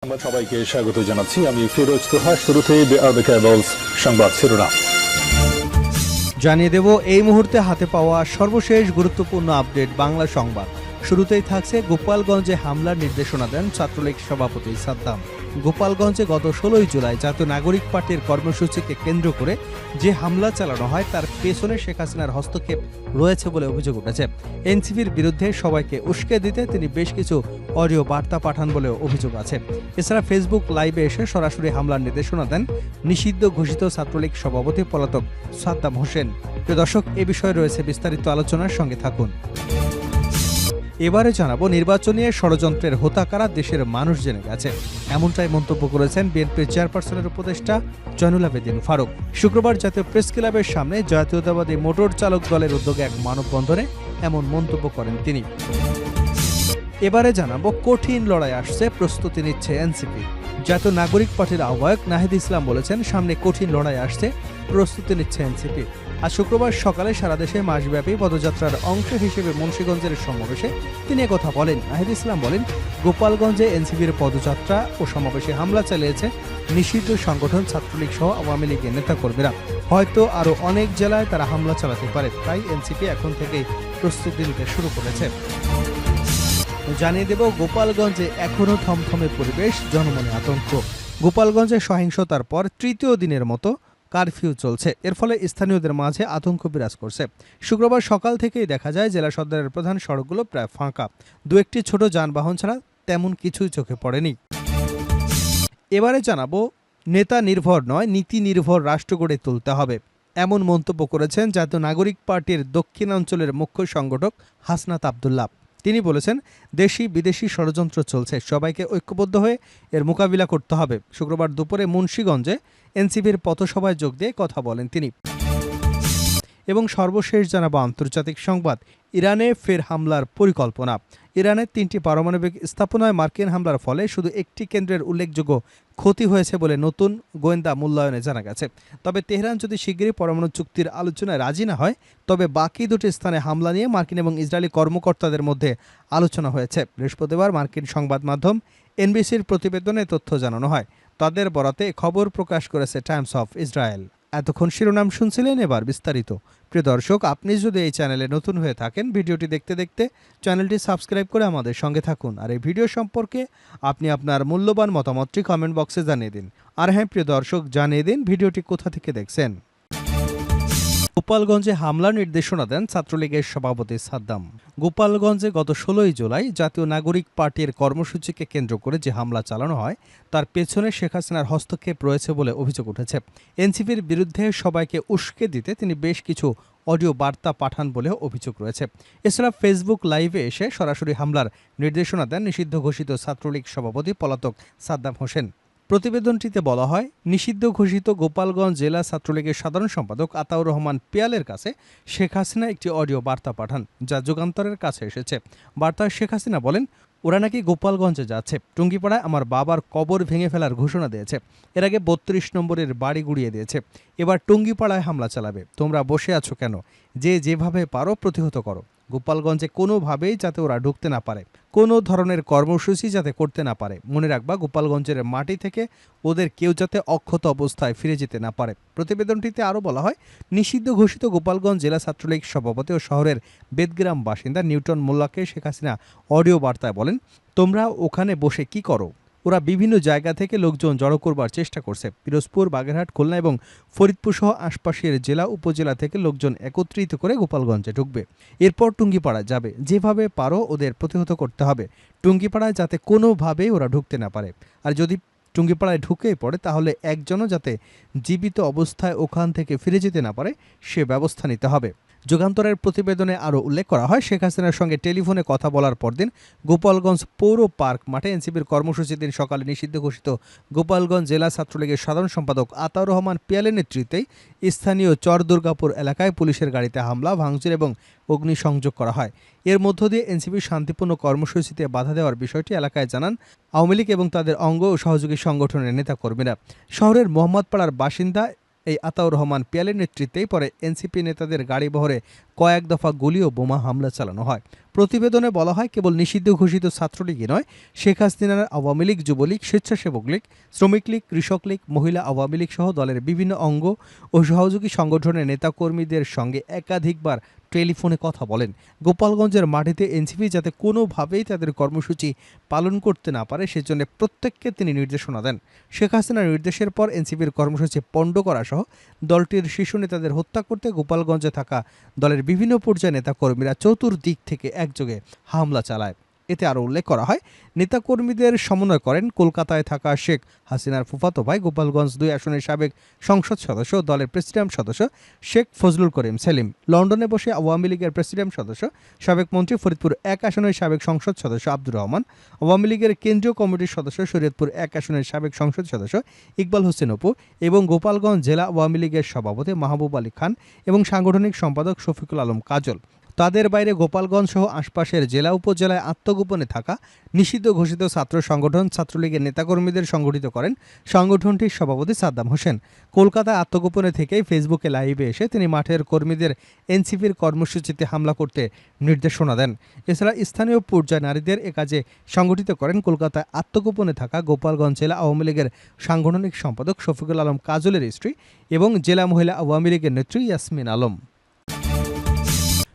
সংবাদ সবাইকে স্বাগত জানাচ্ছি। আমি ফিরোজ তোহা। শুরুতেই সংবাদ শিরোনাম জানিয়ে দেব এই মুহূর্তে হাতে পাওয়া সর্বশেষ গুরুত্বপূর্ণ আপডেট বাংলা সংবাদ। শুরুতেই থাকছে গোপালগঞ্জে হামলার নির্দেশনা দেন ছাত্রলীগ সভাপতি সাদ্দাম। গোপালগঞ্জে গত 16 জুলাই জাতীয় নাগরিক পার্টির কর্মসূচিকে কেন্দ্র করে যে হামলা চালানো হয় তার পেছনে শেখ হাসিনার হস্তক্ষেপ রয়েছে বলে অভিযোগ উঠেছে। এনসিপির বিরুদ্ধে সবাইকে উস্কে দিতে তিনি বেশ কিছু অডিও বার্তা পাঠান বলেও অভিযোগ আছে। এছাড়া ফেসবুক লাইভে এসে সরাসরি হামলার নির্দেশনা দেন নিষিদ্ধ ঘোষিত ছাত্রলীগ সভাপতি পলাতক সাদ্দাম হোসেন। প্রিয় দর্শক, এ বিষয়ে রয়েছে বিস্তারিত আলোচনার সঙ্গে থাকুন। এবারে জানাবো নির্বাচনী ষড়যন্ত্রের হোতা কারা দেশের মানুষ জেনে গেছে, এমনটাই মন্তব্য করেছেন বিএনপির চেয়ারপারসনের উপদেষ্টা জয়নুল আবেদিন ফারুক। শুক্রবার জাতীয় প্রেস ক্লাবের সামনে জাতীয়তাবাদী মোটর চালক দলের উদ্যোগে এক মানববন্ধনে এমন মন্তব্য করেন তিনি। এবারে জানাবো কঠিন লড়াই আসছে, প্রস্তুতি নিচ্ছে এনসিপি। জাতীয় নাগরিক পার্টির আহ্বায়ক নাহিদ ইসলাম বলেছেন, সামনে কঠিন লড়াই আসছে, প্রস্তুতি নিচ্ছে এনসিপি। আজ শুক্রবার সকালে সারা দেশে মাসব্যাপী পদযাত্রার অংশ হিসেবে মুন্সিগঞ্জের সমাবেশে তিনি কথা বলেন। নাহিদ ইসলাম বলেন, গোপালগঞ্জে এনসিপির পদযাত্রা ও সমাবেশে হামলা চালিয়েছে নিষিদ্ধ সংগঠন ছাত্রলীগ সহ আওয়ামী লীগের নেতাকর্মীরা। হয়তো আরও অনেক জেলায় তারা হামলা চালাতে পারে, তাই এনসিপি এখন থেকেই প্রস্তুতি নিতে শুরু করেছে। জানিয়ে দেব গোপালগঞ্জে এখনও থমথমে পরিবেশ, জনমনে আতঙ্ক। গোপালগঞ্জে সহিংসতার পর তৃতীয় দিনের মতো কারফিউ চলছে। এর ফলে স্থানীয়দের মাঝে আতঙ্ক বিরাজ করছে। শুক্রবার সকাল থেকেই দেখা যায় জেলা সদরের প্রধান সড়কগুলো প্রায় ফাঁকা, দু একটি ছোট যানবাহন ছাড়া তেমন কিছুই চোখে পড়েনি। এবারে জানাবো নেতা নির্ভর নয়, নীতি নির্ভর রাষ্ট্র গড়ে তুলতে হবে, এমন মন্তব্য করেছেন জাতীয় নাগরিক পার্টির দক্ষিণাঞ্চলের মুখ্য সংগঠক হাসনাত আবদুল্লাহ। তিনি বলেছেন, দেশি বিদেশি ষড়যন্ত্র চলছে, সবাইকে ঐক্যবদ্ধ হয়ে এর মোকাবিলা করতে হবে। শুক্রবার দুপুরে মুন্সিগঞ্জে এনসিপির পথসভায় যোগ দিয়ে কথা বলেন তিনি। এবং সর্বশেষ জানাবো আন্তর্জাতিক সংবাদ, ইরানে ফের হামলার পরিকল্পনা। ইরানের 3টি পারমাণবিক স্থাপনায় মার্কিন হামলার ফলে শুধু একটি কেন্দ্রের উল্লেখযোগ্য ক্ষতি হয়েছে বলে নতুন গোয়েন্দা মূল্যায়নে জানা গেছে। তবে তেহরান যদি শিগগিরই পরমাণু চুক্তির আলোচনায় রাজি না হয়, তবে বাকি দুটি স্থানে হামলা নিয়ে মার্কিন এবং ইসরায়েলি কর্মকর্তাদের মধ্যে আলোচনা হয়েছে। বৃহস্পতিবার মার্কিন সংবাদ মাধ্যম এনবিসির প্রতিবেদনে তথ্য জানানো হয়। তাদের বরাতে খবর প্রকাশ করেছে টাইমস অফ ইসরায়েল। এতক্ষণ শিরোনাম শুনছিলেন, এবার বিস্তারিত। প্রিয় দর্শক, আপনি যদি এই চ্যানেলে নতুন হয়ে থাকেন, ভিডিওটি দেখতে দেখতে চ্যানেলটি সাবস্ক্রাইব করে আমাদের সঙ্গে থাকুন। আর এই ভিডিও সম্পর্কে আপনি আপনার মূল্যবান মতামতটি কমেন্ট বক্সে জানিয়ে দিন। আর হ্যাঁ প্রিয় দর্শক, জানিয়ে দিন ভিডিওটি কোথা থেকে দেখছেন। গোপালগঞ্জে হামলার নির্দেশনা দেন ছাত্রলীগের সভাপতি সাদ্দাম। গোপালগঞ্জে গত 16 জুলাই জাতীয় নাগরিক পার্টির কর্মসূচিকে কেন্দ্র করে যে হামলা চালানো হয় তার পেছনে শেখ হাসিনার হস্তক্ষেপ রয়েছে বলে অভিযোগ উঠেছে। এনসিপির বিরুদ্ধে সবাইকে উস্কে দিতে তিনি বেশ কিছু অডিও বার্তা পাঠান বলেও অভিযোগ রয়েছে। এছাড়া ফেসবুক লাইভে এসে সরাসরি হামলার নির্দেশনা দেন নিষিদ্ধ ঘোষিত ছাত্রলীগ সভাপতি পলাতক সাদ্দাম হোসেন। প্রতিবেদনটিতে বলা হয়, নিষিদ্ধ ঘোষিত গোপালগঞ্জ জেলা ছাত্রলীগের সাধারণ সম্পাদক আতাউর রহমান পিয়ালের কাছে শেখ হাসিনা একটি অডিও বার্তা পাঠান, যা যুগান্তরের কাছে এসেছে। বার্তায় শেখ হাসিনা বলেন, ওরা নাকি গোপালগঞ্জে যাচ্ছে, টুঙ্গিপাড়ায় আমার বাবার কবর ভেঙে ফেলার ঘোষণা দিয়েছে, এর আগে 32 নম্বরের বাড়ি গুড়িয়ে দিয়েছে, এবার টুঙ্গিপাড়ায় হামলা চালাবে। তোমরা বসে আছো কেন? যে যেভাবে পারো প্রতিহত করো। গোপালগঞ্জে কোনোভাবেই যাতে ওরা ঢুকতে না পারে, কোনো ধরনের কর্মসূচি যাতে করতে না পারে। মনে রাখবা, গোপালগঞ্জের মাটি থেকে ওদের কেউ যাতে অক্ষত অবস্থায় ফিরে যেতে না পারে। প্রতিবেদনটিতে আরও বলা হয়, নিষিদ্ধ ঘোষিত গোপালগঞ্জ জেলা ছাত্রলীগ সভাপতি ও শহরের বেদগ্রাম বাসিন্দা নিউটন মোল্লাকে শেখ হাসিনা অডিও বার্তায় বলেন, তোমরা ওখানে বসে কি করো? ওরা বিভিন্ন জায়গা থেকে লোকজন জড়ো করবার চেষ্টা করছে। পিরোজপুর, বাগেরহাট, খুলনা এবং ফরিদপুর সহ আশপাশের জেলা উপজেলা থেকে লোকজন একত্রিত করে গোপালগঞ্জে ঢুকবে, এরপর টুঙ্গিপাড়া যাবে। যেভাবে পারো ওদের প্রতিহত করতে হবে, টুঙ্গিপাড়ায় যাতে কোনোভাবেই ওরা ঢুকতে না পারে। আর যদি টুঙ্গিপাড়ায় ঢুকেই পড়ে, তাহলে একজনও যাতে জীবিত অবস্থায় ওখান থেকে ফিরে যেতে না পারে সে ব্যবস্থা নিতে হবে। যুগান্তরের প্রতিবেদনে আরও উল্লেখ করা হয়, শেখ হাসিনার সঙ্গে টেলিফোনে কথা বলার পরদিন গোপালগঞ্জ পৌর পার্ক মাঠে এনসিপির কর্মসূচির দিন সকালে নিষিদ্ধ ঘোষিত গোপালগঞ্জ জেলা ছাত্রলীগের সাধারণ সম্পাদক আতাউর রহমান পিয়ালের নেতৃত্বেই স্থানীয় চর দুর্গাপুর এলাকায় পুলিশের গাড়িতে হামলা, ভাঙচুর এবং অগ্নিসংযোগ করা হয়। এর মধ্য দিয়ে এনসিপির শান্তিপূর্ণ কর্মসূচিতে বাধা দেওয়ার বিষয়টি এলাকায় জানান আওয়ামী লীগ এবং তাদের অঙ্গ ও সহযোগী সংগঠনের নেতাকর্মীরা। শহরের মোহাম্মদপাড়ার বাসিন্দা এই আতাউর রহমান পিয়ালের নেতৃত্বেই পরে এনসিপি নেতাদের গাড়িবহরে কয়েক দফা গুলি ও বোমা হামলা চালানো হয়। প্রতিবেদনে বলা হয়, কেবল নিষিদ্ধ ঘোষিত ছাত্রলীগই নয়, শেখ হাসিনার আওয়ামী লীগ, যুবলীগ, স্বেচ্ছাসেবক লীগ, শ্রমিক লীগ, কৃষক লীগ, মহিলা আওয়ামী লীগ সহ দলের বিভিন্ন অঙ্গ ও সহযোগী সংগঠনের নেতাকর্মীদের সঙ্গে একাধিকবার টেলিফোনে কথা বলেন। গোপালগঞ্জের মাটিতে এনসিপি যাতে কোনোভাবেই তাদের কর্মসূচি পালন করতে না পারে সেজন্য প্রত্যেককে তিনি নির্দেশনা দেন। শেখ হাসিনার নির্দেশের পর এনসিপির কর্মসূচি পণ্ড করা সহ দলটির শীর্ষ নেতাদের হত্যা করতে গোপালগঞ্জে থাকা দলের বিভিন্ন পর্যায়ের নেতাকর্মীরা চতুর্দিক থেকে একযোগে হামলা চালায়। এতে আরও উল্লেখ করা হয়, নেতাকর্মীদের সমন্বয় করেন কলকাতায় থাকা শেখ হাসিনার ফুফাতো ভাই, গোপালগঞ্জ 2 আসনের সাবেক সংসদ সদস্য, দলের প্রেসিডিয়াম সদস্য শেখ ফজলুল করিম সেলিম, লন্ডনে বসে আওয়ামী লীগের প্রেসিডিয়াম সদস্য, সাবেক মন্ত্রী, ফরিদপুর 1 আসনের সাবেক সংসদ সদস্য আব্দুর রহমান, আওয়ামী লীগের কেন্দ্রীয় কমিটির সদস্য, শরীয়তপুর 1 আসনের সাবেক সংসদ সদস্য ইকবাল হোসেন অপু এবং গোপালগঞ্জ জেলা আওয়ামী লীগের সভাপতি মাহবুব আলী খান এবং সাংগঠনিক সম্পাদক শফিকুল আলম কাজল। তাদের বাইরে গোপালগঞ্জ সহ আশপাশের জেলা উপজেলায় আত্মগোপনে থাকা নিষিদ্ধ ঘোষিত ছাত্র সংগঠন ছাত্রলীগের নেতাকর্মীদের সংগঠিত করেন সংগঠনটির সভাপতি সাদ্দাম হোসেন। কলকাতায় আত্মগোপনে থেকেই ফেসবুকে লাইভে এসে তিনি মাঠের কর্মীদের এনসিপির কর্মসূচিতে হামলা করতে নির্দেশনা দেন। এছাড়া স্থানীয় পর্যায়ে নারীদের এ কাজে সংগঠিত করেন কলকাতায় আত্মগোপনে থাকা গোপালগঞ্জ জেলা আওয়ামী লীগের সাংগঠনিক সম্পাদক শফিকুল আলম কাজলের স্ত্রী এবং জেলা মহিলা আওয়ামী লীগের নেত্রী ইয়াসমিন আলম।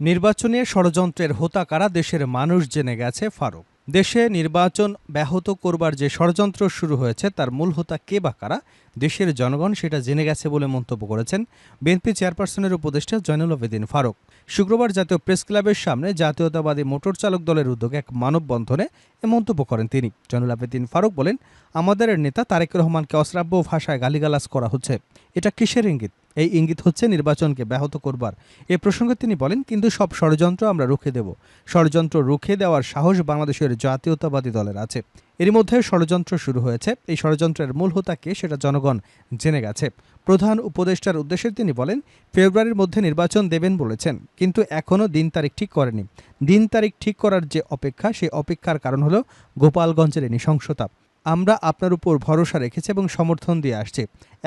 নির্বাচনে ষড়যন্ত্রের হোতা কারা দেশের মানুষ জেনে গেছে ফারুক। দেশে নির্বাচন ব্যাহত করবার যে ষড়যন্ত্র শুরু হয়েছে তার মূল হোতা কে বা কারা দেশের জনগণ সেটা জেনে গেছে বলে মন্তব্য করেছেন বিএনপি চেয়ারপারসনের উপদেষ্টা জয়নুল আবেদিন ফারুক। শুক্রবার জাতীয় প্রেস ক্লাবের সামনে জাতীয়তাবাদী মোটর চালক দলের উদ্যোগে এক মানববন্ধনে এ মন্তব্য করেন তিনি। জয়নুল আবেদিন ফারুক বলেন, আমাদের নেতা তারেক রহমানকে অশ্রাব্য ভাষায় গালিগালাজ করা হচ্ছে। এটা কিসের ইঙ্গিত? এই ইঙ্গিত হচ্ছে নির্বাচনকে ব্যাহত করবার। এ প্রসঙ্গে তিনি বলেন, কিন্তু সব ষড়যন্ত্র আমরা রুখে দেব। ষড়যন্ত্র রুখে দেওয়ার সাহস বাংলাদেশের জাতীয়তাবাদী দলের আছে। এরই মধ্যে ষড়যন্ত্র শুরু হয়েছে। এই ষড়যন্ত্রের মূল হোতা কে সেটা জনগণ জেনে গেছে। প্রধান উপদেষ্টার উদ্দেশ্যে তিনি বলেন, ফেব্রুয়ারির মধ্যে নির্বাচন দেবেন বলেছেন, কিন্তু এখনও দিন তারিখ ঠিক করেনি। দিন তারিখ ঠিক করার যে অপেক্ষা, সেই অপেক্ষার কারণ হলো গোপালগঞ্জের নৃশংসতা। আমরা আপনার উপর ভরসা রেখেছি এবং সমর্থন দিয়ে আসছি।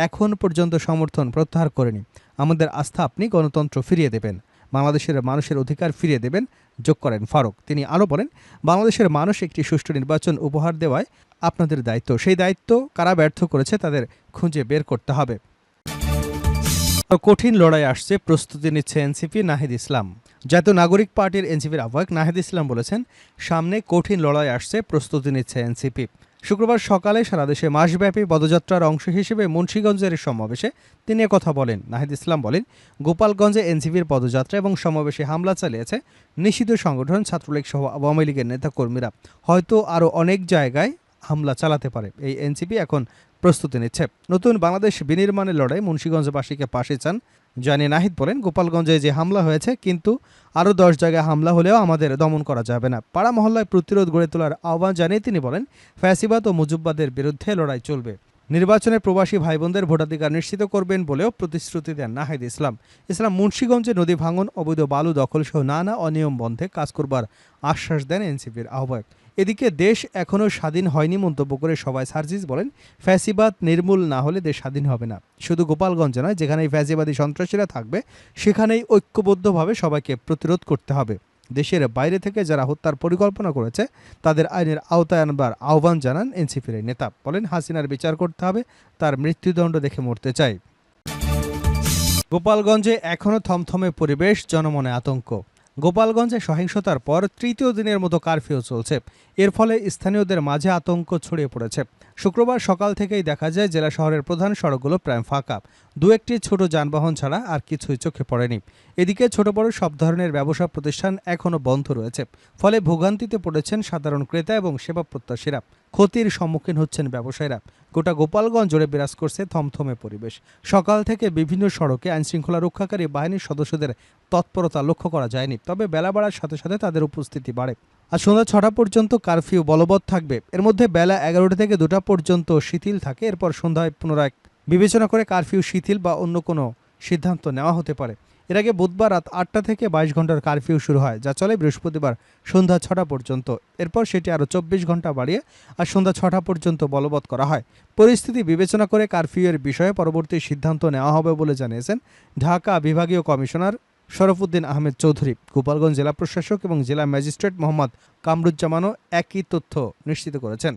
এখন পর্যন্ত সমর্থন প্রত্যাহার করেনি। আমাদের আস্থা আপনি গণতন্ত্র ফিরিয়ে দেবেন, বাংলাদেশের মানুষের অধিকার ফিরিয়ে দেবেন, যোগ করেন ফারুক। তিনি আরও বলেন, বাংলাদেশের মানুষ একটি সুষ্ঠু নির্বাচন উপহার দেওয়ায় আপনাদের দায়িত্ব। সেই দায়িত্ব কারা ব্যর্থ করেছে তাদের খুঁজে বের করতে হবে। কঠিন লড়াই আসছে, প্রস্তুতি নিচ্ছে এনসিপি, নাহিদ ইসলাম। জাতীয় নাগরিক পার্টির এনসিপির আহ্বায়ক নাহিদ ইসলাম বলেছেন, সামনে কঠিন লড়াই আসছে, প্রস্তুতি নিচ্ছে এনসিপি। শুক্রবার সকালে সারা দেশে মাসব্যাপী পদযাত্রার অংশ হিসেবে মুন্সিগঞ্জের সমাবেশে তিনি কথা বলেন। নাহিদ ইসলাম বলেন, গোপালগঞ্জে এনসিপির পদযাত্রা এবং সমাবেশে হামলা চালিয়েছে নিষিদ্ধ সংগঠন ছাত্রলীগ সহ আওয়ামী লীগের নেতাকর্মীরা। হয়তো আরও অনেক জায়গায় হামলা চালাতে পারে। এই এনসিপি এখন প্রস্তুতি নিচ্ছে। নতুন বাংলাদেশ বিনির্মাণের লড়াই মুন্সিগঞ্জবাসীকে পাশে চান জানিয়ে নাহিদ বলেন, গোপালগঞ্জে যে হামলা হয়েছে, কিন্তু আরও 10 জায়গায় হামলা হলেও আমাদের দমন করা যাবে না। পাড়া মহল্লায় প্রতিরোধ গড়ে তোলার আহ্বান জানিয়ে তিনি বলেন, ফ্যাসিবাদ ও মুজিববাদের বিরুদ্ধে লড়াই চলবে। নির্বাচনে প্রবাসী ভাই বোনদের ভোটাধিকার নিশ্চিত করবেন বলেও প্রতিশ্রুতি দেন নাহিদ ইসলাম। মুন্সিগঞ্জে নদী ভাঙন, অবৈধ বালু দখল সহ নানা অনিয়ম বন্ধে কাজ করবার আশ্বাস দেন এনসিপির আহ্বায়ক। এদিকে দেশ এখনও স্বাধীন হয়নি মন্তব্য করে সবাই সার্জিস বলেন, ফ্যাসিবাদ নির্মূল না হলে দেশ স্বাধীন হবে না। শুধু গোপালগঞ্জে নয়, যেখানেই ফ্যাসিবাদী সন্ত্রাসীরা থাকবে সেখানেই ঐক্যবদ্ধভাবে সবাইকে প্রতিরোধ করতে হবে। দেশের বাইরে থেকে যারা হত্যার পরিকল্পনা করেছে তাদের আইনের আওতায় আনবার আহ্বান জানান এনসিপির নেতা। বলেন, হাসিনার বিচার করতে হবে, তার মৃত্যুদণ্ড দেখে মরতে চাই। গোপালগঞ্জে এখনও থমথমে পরিবেশ, জনমনে আতঙ্ক। গোপালগঞ্জে সহিংসতার পর তৃতীয় দিনের মতো কারফিউ চলছে। এর ফলে স্থানীয়দের মাঝে আতঙ্ক ছড়িয়ে পড়েছে। শুক্রবার সকাল থেকেই দেখা যায় জেলা শহরের প্রধান সড়কগুলো প্রায় ফাঁকা। দু একটি ছোট যানবাহন ছাড়া আর কিছুই চোখে পড়েনি। এদিকে ছোট বড় সব ধরনের ব্যবসা প্রতিষ্ঠান এখনও বন্ধ রয়েছে। ফলে ভোগান্তিতে পড়েছেন সাধারণ ক্রেতা এবং সেবা প্রত্যাশীরা। ক্ষতির সম্মুখীন হচ্ছেন ব্যবসায়ীরা। গোটা গোপালগঞ্জ জুড়ে বিরাজ করছে থমথমে পরিবেশ। সকাল থেকে বিভিন্ন সড়কে আইনশৃঙ্খলা রক্ষাকারী বাহিনীর সদস্যদের তৎপরতা লক্ষ্য করা যায়নি, তবে বেলা বাড়ার সাথে সাথে তাদের উপস্থিতি বাড়ে। আজ সন্ধ্যা 6টা পর্যন্ত কারফিউ বলবৎ থাকবে। এর মধ্যে বেলা 11টা থেকে 2টা পর্যন্ত শিথিল থাকে। এরপর সন্ধ্যায় পুনরায় বিবেচনা করে কারফিউ শিথিল বা অন্য কোনো সিদ্ধান্ত নেওয়া হতে পারে। এর আগে বুধবার রাত ৮টা থেকে ২২ ঘন্টার কারফিউ শুরু হয়, যা চলে বৃহস্পতিবার সন্ধ্যা ৬টা পর্যন্ত। এরপর সেটি আরও ২৪ ঘন্টা বাড়িয়ে আর সন্ধ্যা ৬টা পর্যন্ত বলবৎ করা হয়। পরিস্থিতি বিবেচনা করে কারফিউয়ের বিষয়ে পরবর্তী সিদ্ধান্ত নেওয়া হবে বলে জানিয়েছেন ঢাকা বিভাগীয় কমিশনার শরফুদ্দিন আহমেদ চৌধুরী। গোপালগঞ্জ জেলা প্রশাসক এবং জেলা ম্যাজিস্ট্রেট মোহাম্মদ কামরুজ্জামানও একই তথ্য নিশ্চিত করেছেন।